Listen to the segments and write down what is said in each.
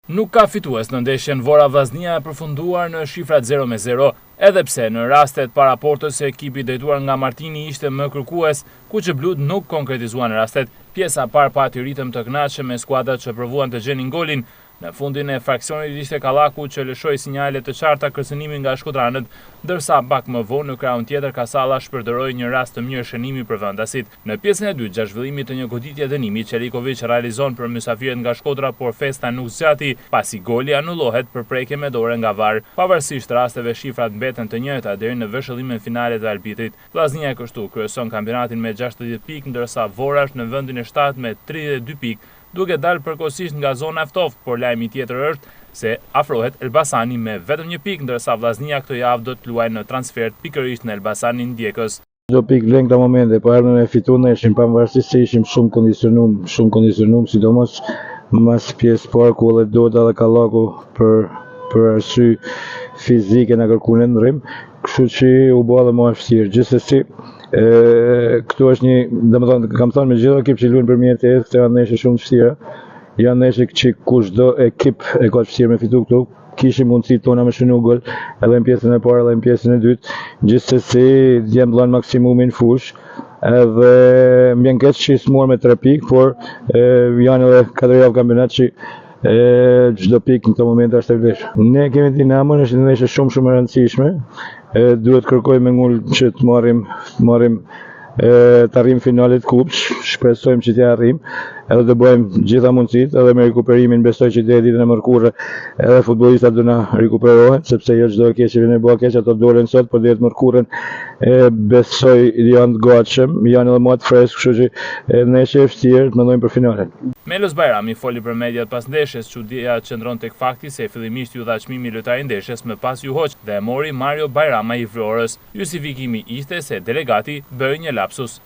Nuk ka fitues në ndeshjen Vora Vllaznia e përfunduar në shifrat 0-0, edhe pse në rastet paraportës ekipi drejtuar nga Martini ishte më kërkues, kuqëblut nuk konkretizuan rastet. Pjesa parë pati ritëm të kënaqshëm me skuadrat që provuan të gjenin golin. Në fundin e fraksionit ishte Kallaku që lëshoi sinjale të qarta kërcënimin nga shkodranët, ndërsa pak më vonë në krahun tjetër Kasalla shpërderoi një rast të mirë shënimi për vendasit. Në pjesën e dytë, gjatë zhvillimit të një goditje dënimi, Çeliković realizon për mysafirët nga Shkodra, por festa nuk zgjati, pasi goli anullohet për prekje me dorë nga VAR. Pavarësisht rasteve, shifrat mbeten të njëjta deri në vëshëllimin finale të arbitrit. Vllaznia kështu kryeson kampionatin me 60 pikë, ndërsa Vora është në vendin e 7 me 32 pikë, duke dalë përkohësisht nga zona e ftoftë, por lajmi tjetër është se afrohet Elbasani me vetëm 1 pikë, ndërsa Vllaznia këtë javë do të luajë në transfer pikërisht në Elbasanin ndjekës. Do pikë vlen këta momente, po erdhëm me fituar, ne ishim pavarësisht se ishim shumë kondicionuar, sidomos mas pjesë parë ku edhe Doda dhe Kallaku për arsye fizike na kërkuan ndrym, kështu që u bë edhe më vështirë. Gjithsesi, këtu është një, domethënë kam thënë me gjithë ekip që luajnë për mjetë, këto janë ndeshje shumë të vështira. Janë ndeshje që kushdo ekip e ka vështirë me fitu këtu. Kishim mundësi tona me shënu gol, edhe në pjesën e parë edhe në pjesën e dytë. Gjithsesi, djem dhënë maksimumin fush. Edhe mbjen keq që s'mor me 3 pikë, por janë edhe 4 javë kampionat që çdo pikë në këtë moment është e vlefshme. Ne kemi Dinamon, është një ndeshje shumë e rëndësishme. Duhet kërkojmë ngul që të marrim të arrim finalit kupës, shpresojmë që t'ja arrim, edhe të bëjmë gjitha mundësit, edhe me rekuperimin besoj që t'ja ditën e mërkurë edhe futbollistat do na rekuperohen, sepse jo çdo keq që vjen e bëa keq, ato dolen sot, por deri mërkurën besoj janë të gatshëm, janë edhe më të freskë, kështu që ndeshje e vështirë të mendojmë për finalen. Melos Bajrami foli për mediat pas ndeshjes, çudia qëndron tek fakti se fillimisht ju dha çmimi lojtari ndeshjes, më pas ju hoq dhe e mori Mario Bajrama i Vlorës. Justifikimi ishte se delegati bëri një lapsus.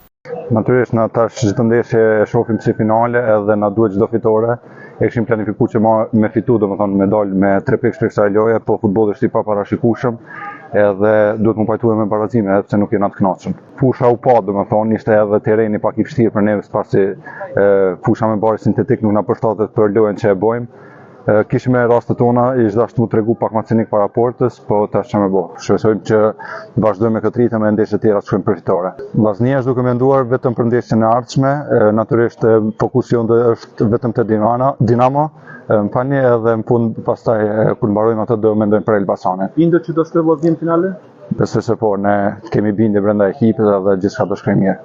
Natyrisht na tash çdo ndeshje e shohim si finale edhe na duhet çdo fitore. E kishim planifikuar që me fitu, domethënë me dal me 3 pikë shpejt kësaj loje, po futbolli është i paparashikueshëm edhe duhet më pajtuar me barazime edhe pse nuk jena të kënaqshëm. Fusha u pa, domethënë ishte edhe terreni pak i vështirë për neve pasi fusha me barë sintetik nuk na përshtatet për lojën që e bëjmë. Kishim rastet tona, ishte ashtu tregu pak më cinik para portës, po tash ç'më bë. Shpresojmë që vazhdojmë me këtë ritëm e ndeshjet tjera të shkojmë për fitore. Vllaznia është duke menduar vetëm për ndeshjen e ardhshme, natyrisht fokusi jonë është vetëm te Dinamo, më falni, edhe në fund pastaj kur mbarojmë atë do mendojmë për Elbasanin. Indo që do shkojë Vllaznia në finale? Besoj se po, ne kemi bindje brenda ekipit dhe gjithçka do shkojë mirë.